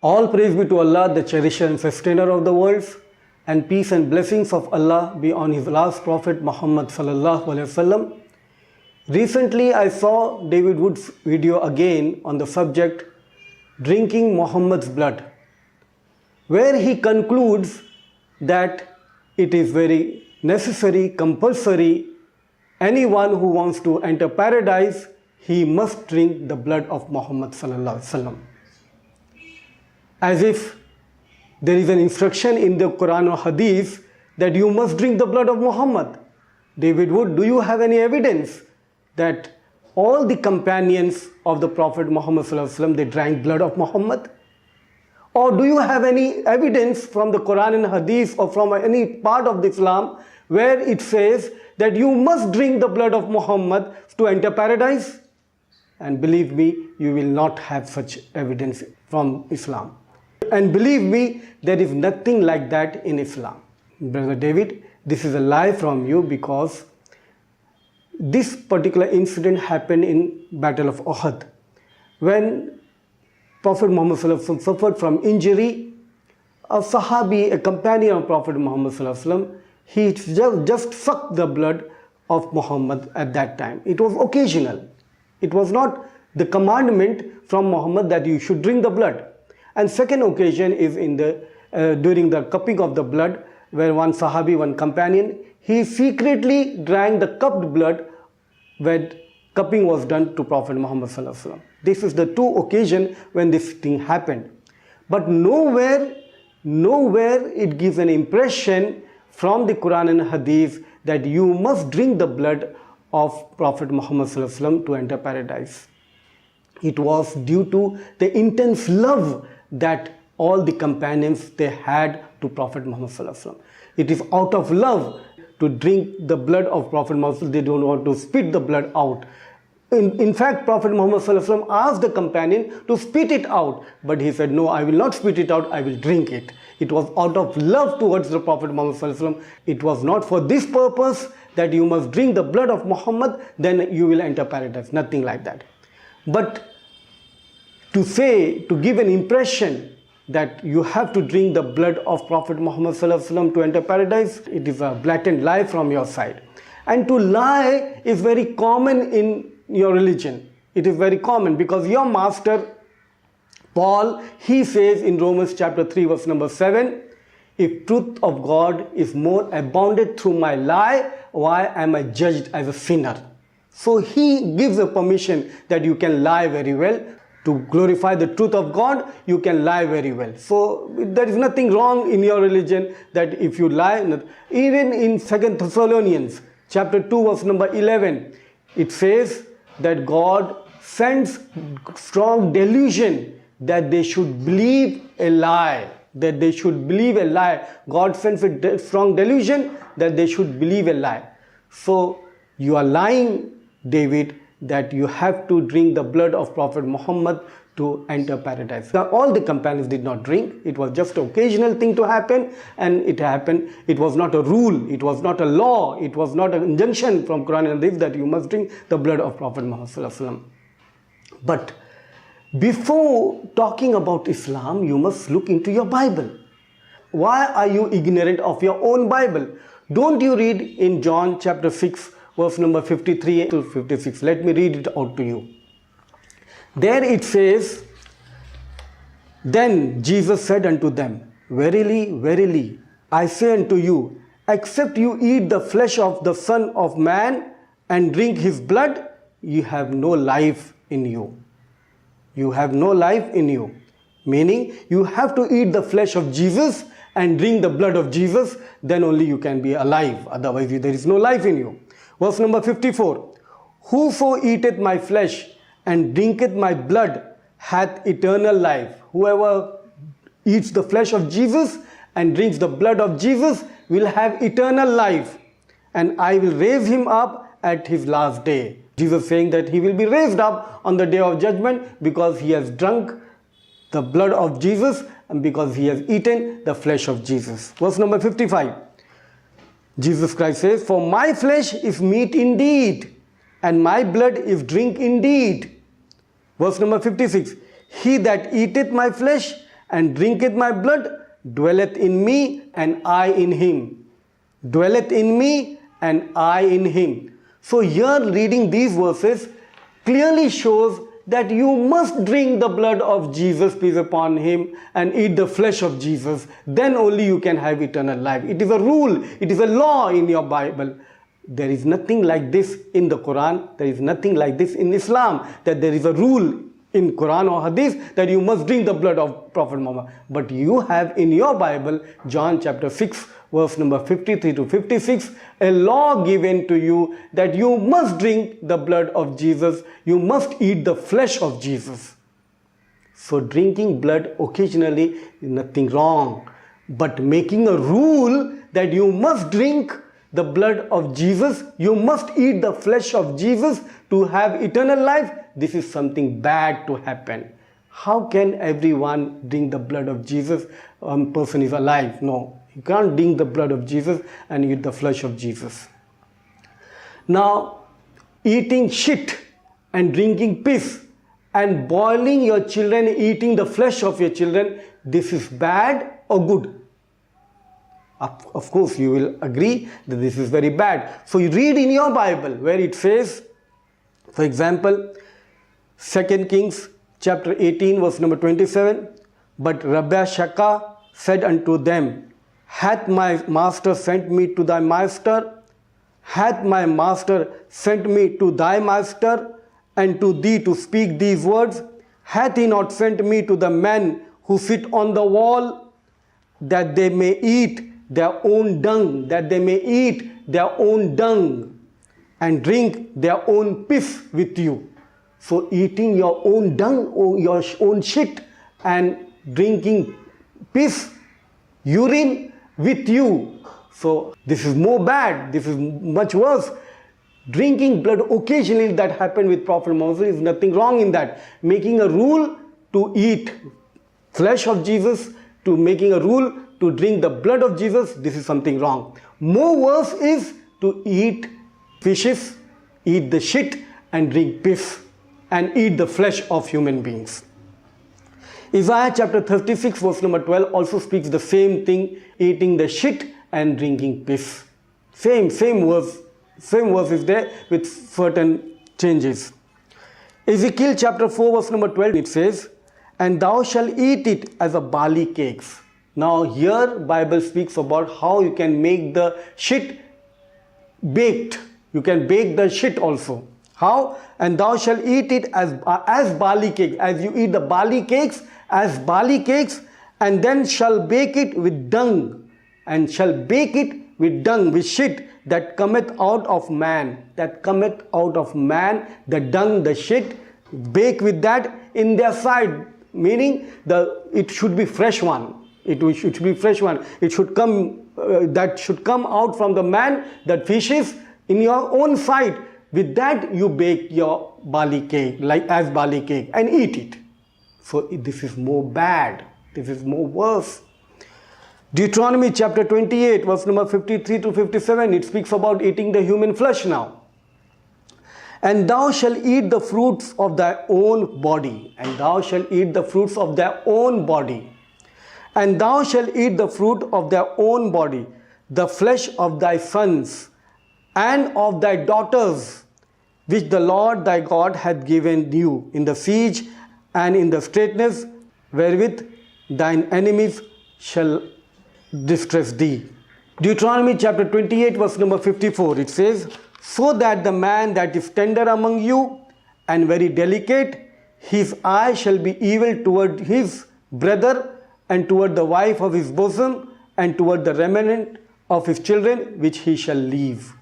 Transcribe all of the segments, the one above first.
All praise be to Allah, the cherisher and sustainer of the worlds, and peace and blessings of Allah be on His last Prophet Muhammad sallallahu alaihi wasallam. Recently, I saw Dawid Wood's video again on the subject drinking Muhammad's blood, where he concludes that it is very necessary, compulsory, anyone who wants to enter paradise, he must drink the blood of Muhammad sallallahu alaihi wasallam. As if there is an instruction in the Qur'an or Hadith that you must drink the blood of Muhammad. Dawid Wood, do you have any evidence that all the companions of the Prophet Muhammad sallallahu alaihi wasallam, they drank blood of Muhammad? Or do you have any evidence from the Quran and Hadith or from any part of the Islam where it says that you must drink the blood of Muhammad to enter paradise? And believe me, you will not have such evidence from Islam. And believe me, there is nothing like that in Islam. Brother David, this is a lie from you, because this particular incident happened in Battle of Uhud, when Prophet Muhammad sallallahu alaihi wasallam suffered from injury. A Sahabi, a companion of Prophet Muhammad sallallahu alaihi wasallam, he just sucked the blood of Muhammad at that time. It was occasional. It was not the commandment from Muhammad that you should drink the blood. And second occasion is in the during the cupping of the blood, where one Sahabi, one companion, he secretly drank the cupped blood when cupping was done to Prophet Muhammad sallallahu alaihi wasallam. This is the two occasions when this thing happened. But nowhere it gives an impression from the Quran and Hadith that you must drink the blood of Prophet Muhammad sallallahu alaihi wasallam to enter paradise. It was due to the intense love that all the companions they had to Prophet Muhammad sallallahu alaihi wasallam. It is out of love to drink the blood of Prophet Muhammad. They don't want to spit the blood out. In fact, Prophet Muhammad sallallahu alaihi wasallam asked the companion to spit it out, but he said, no, I will not spit it out, I will drink it. It was out of love towards the Prophet Muhammad sallallahu alaihi wasallam. It was not for this purpose that you must drink the blood of Muhammad, then you will enter paradise. Nothing like that. But to give an impression that you have to drink the blood of Prophet Muhammad sallallahu alaihi wasallam to enter paradise, it is a blatant lie from your side. And to lie is very common in your religion. It is very common, because your master Paul, he says in Romans chapter 3 verse number 7, if truth of God is more abounded through my lie, why am I judged as a sinner? So he gives a permission that you can lie very well. To glorify the truth of God, you can lie very well. So there is nothing wrong in your religion that if you lie. Even in 2 Thessalonians chapter 2 verse number 11, it says that God sends strong delusion that they should believe a lie. That they should believe a lie. God sends a strong delusion that they should believe a lie. So you are lying, David, that you have to drink the blood of Prophet Muhammad to enter paradise. Now, all the companions did not drink. It was just an occasional thing to happen, and it happened. It was not a rule. It was not a law. It was not an injunction from Quran and Hadith that you must drink the blood of Prophet Muhammad sallallahu alaihi wasallam. But before talking about Islam, you must look into your Bible. Why are you ignorant of your own Bible? Don't you read in John chapter 6 verse number 53 to 56. Let me read it out to you. There it says, then Jesus said unto them, verily, verily, I say unto you, except you eat the flesh of the Son of Man and drink his blood, you have no life in you. You have no life in you. Meaning, you have to eat the flesh of Jesus and drink the blood of Jesus, then only you can be alive. Otherwise, there is no life in you. Verse number 54, whoso eateth my flesh and drinketh my blood hath eternal life. Whoever eats the flesh of Jesus and drinks the blood of Jesus will have eternal life, and I will raise him up at his last day. Jesus saying that he will be raised up on the day of judgment because he has drunk the blood of Jesus and because he has eaten the flesh of Jesus. Verse number 55. Jesus Christ says, for my flesh is meat indeed, and my blood is drink indeed. Verse number 56. He that eateth my flesh and drinketh my blood dwelleth in me and I in him. Dwelleth in me and I in him. So here reading these verses clearly shows that you must drink the blood of Jesus, peace upon him, and eat the flesh of Jesus. Then only you can have eternal life. It is a rule, it is a law in your Bible. There is nothing like this in the Quran. There is nothing like this in Islam, that there is a rule in Quran or Hadith that you must drink the blood of Prophet Muhammad. But you have in your Bible, John chapter 6, verse number 53 to 56, a law given to you that you must drink the blood of Jesus. You must eat the flesh of Jesus. So drinking blood occasionally is nothing wrong. But making a rule that you must drink the blood of Jesus, you must eat the flesh of Jesus to have eternal life, this is something bad to happen. How can everyone drink the blood of Jesus? Person is alive. No, you can't drink the blood of Jesus and eat the flesh of Jesus. Now, eating shit and drinking piss and boiling your children, eating the flesh of your children, this is bad or good? Of course, you will agree that this is very bad. So you read in your Bible where it says, for example, 2 Kings chapter 18 verse number 27, but Rabbi Shaka said unto them, hath my master sent me to thy master? Hath my master sent me to thy master and to thee to speak these words? Hath he not sent me to the men who sit on the wall, that they may eat their own dung, that they may eat their own dung and drink their own piss with you? So eating your own dung or your own shit and drinking piss, urine with you. So this is more bad, this is much worse. Drinking blood occasionally, that happened with Prophet Muhammad, is nothing wrong in that. Making a rule to eat flesh of Jesus, to making a rule to drink the blood of Jesus, this is something wrong. More worse is to eat fishes, eat the shit and drink piss and eat the flesh of human beings. Isaiah chapter 36 verse number 12 also speaks the same thing, eating the shit and drinking piss. Same verse is there with certain changes. Ezekiel chapter 4 verse number 12, it says, and thou shalt eat it as a barley cakes. Now here Bible speaks about how you can make the shit baked. You can bake the shit also. How? And thou shalt eat it as barley cakes. As you eat the barley cakes, as barley cakes, and then shall bake it with dung, and shall bake it with dung, with shit that cometh out of man. That cometh out of man, the dung, the shit, bake with that in their side. Meaning it should be fresh one. It should be fresh one. It should come, that should come out from the man, that fishes in your own sight. With that you bake your barley cake, like as barley cake, and eat it. So this is more bad. This is more worse. Deuteronomy chapter 28 verse number 53 to 57, it speaks about eating the human flesh now. And thou shalt eat the fruits of thy own body. And thou shalt eat the fruits of thy own body. And thou shalt eat the fruit of thy own body, the flesh of thy sons and of thy daughters, which the Lord thy God hath given you in the siege and in the straitness, wherewith thine enemies shall distress thee. Deuteronomy chapter 28 verse number 54, it says, so that the man that is tender among you and very delicate, his eye shall be evil toward his brother and toward the wife of his bosom and toward the remnant of his children which he shall leave.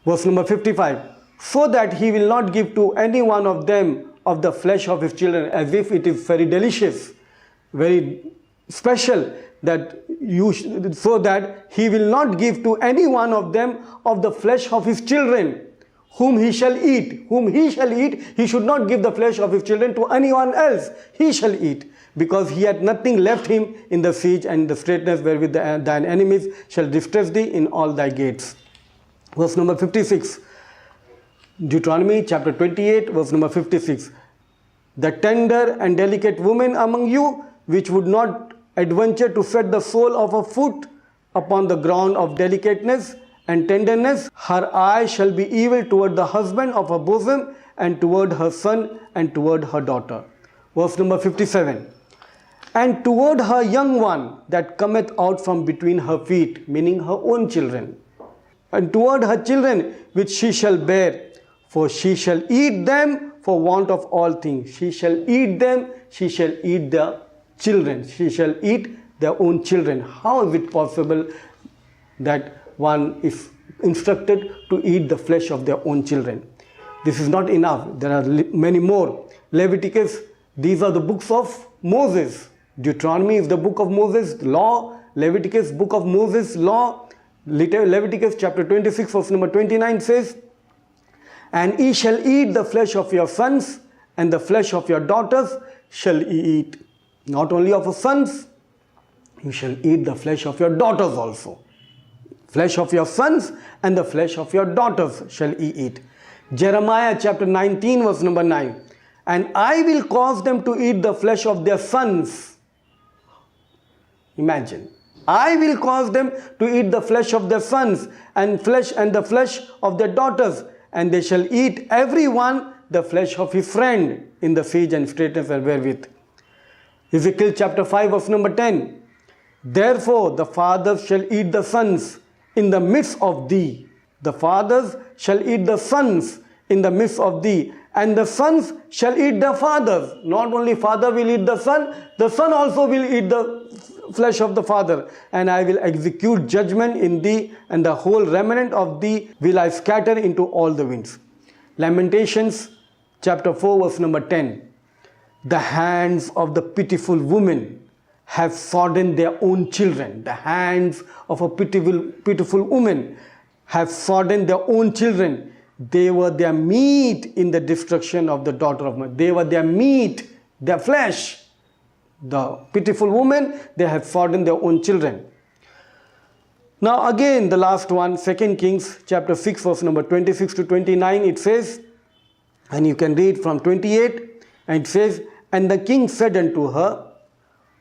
Verse number 55, so that he will not give to any one of them of the flesh of his children, as if it is very delicious, very special, that so that he will not give to any one of them of the flesh of his children, whom he shall eat. Whom he shall eat, he should not give the flesh of his children to anyone else. He shall eat, because he had nothing left him in the siege and the straitness, wherewith thine enemies shall distress thee in all thy gates. Verse number 56, Deuteronomy chapter 28 verse number 56, the tender and delicate woman among you, which would not adventure to set the sole of her foot upon the ground of delicateness and tenderness. Her eye shall be evil toward the husband of her bosom, and toward her son, and toward her daughter. Verse number 57. And toward her young one that cometh out from between her feet, meaning her own children, and toward her children which she shall bear, for she shall eat them for want of all things. She shall eat them, she shall eat their children, she shall eat their own children. How is it possible that one is instructed to eat the flesh of their own children? This is not enough. There are many more. Leviticus, these are the books of Moses. Deuteronomy is the book of Moses, law. Leviticus, book of Moses, law. Leviticus chapter 26, verse number 29 says, and ye shall eat the flesh of your sons, and the flesh of your daughters shall ye eat. Not only of your sons, you shall eat the flesh of your daughters also. Flesh of your sons and the flesh of your daughters shall ye eat. Jeremiah chapter 19, verse number 9. And I will cause them to eat the flesh of their sons. Imagine. I will cause them to eat the flesh of their sons and the flesh of their daughters, and they shall eat every one the flesh of his friend in the siege and straitness and wherewith. Ezekiel chapter 5, verse number 10. Therefore the fathers shall eat the sons in the midst of thee. The fathers shall eat the sons in the midst of thee, and the sons shall eat the fathers. Not only father will eat the son also will eat the flesh of the father. And I will execute judgment in thee, and the whole remnant of thee will I scatter into all the winds. Lamentations chapter 4, verse number 10. The hands of the pitiful woman have sodden their own children. The hands of a pitiful woman have sodden their own children. They were their meat in the destruction of the daughter of man. They were their meat, their flesh. The pitiful woman, they have sodden their own children. Now again, the last one, 2 Kings chapter 6, verse number 26 to 29, it says, and you can read from 28, and it says, and the king said unto her,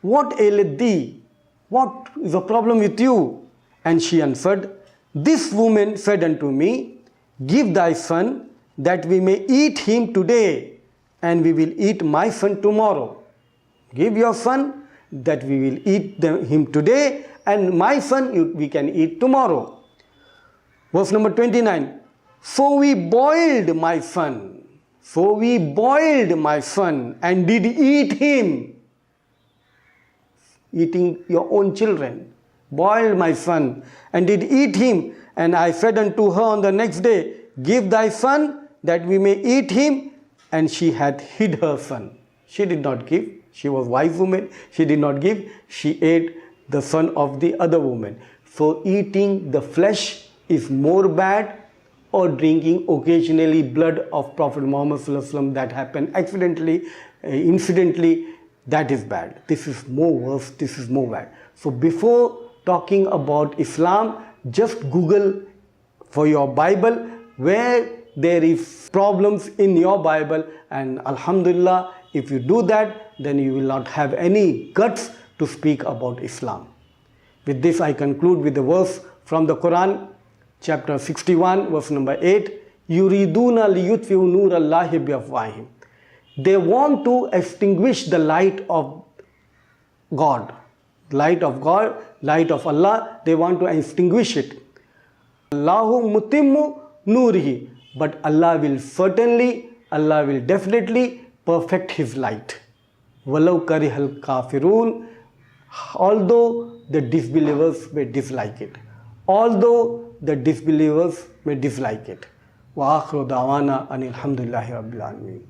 what aileth thee? What is the problem with you? And she answered, this woman said unto me, give thy son, that we may eat him today, and we will eat my son tomorrow. Give your son, that we will eat him today, and my son we can eat tomorrow. Verse number 29. So we boiled my son. So we boiled my son and did eat him. Eating your own children. Boiled my son and did eat him. And I said unto her on the next day, give thy son, that we may eat him. And she had hid her son. She did not give. She was a wise woman. She did not give. She ate the son of the other woman. So eating the flesh is more bad, or drinking occasionally blood of Prophet Muhammad ﷺ that happened accidentally, incidentally, that is bad. This is more worse. This is more bad. So before talking about Islam, just Google for your Bible where there is problems in your Bible, and Alhamdulillah, if you do that, then you will not have any guts to speak about Islam. With this I conclude with the verse from the Qur'an, chapter 61, verse number 8. Yuriduna liyutfi'u nurallahi biafwahihim. They want to extinguish the light of God. Light of God, light of Allah, they want to extinguish it. Allahu mutimmu nurihi. But Allah will certainly, Allah will definitely perfect His light. Walau karihal kafirun. Although the disbelievers may dislike it. Although the disbelievers may dislike it. Wa akhiru da'wana anil hamdulillahi rabbil alamin.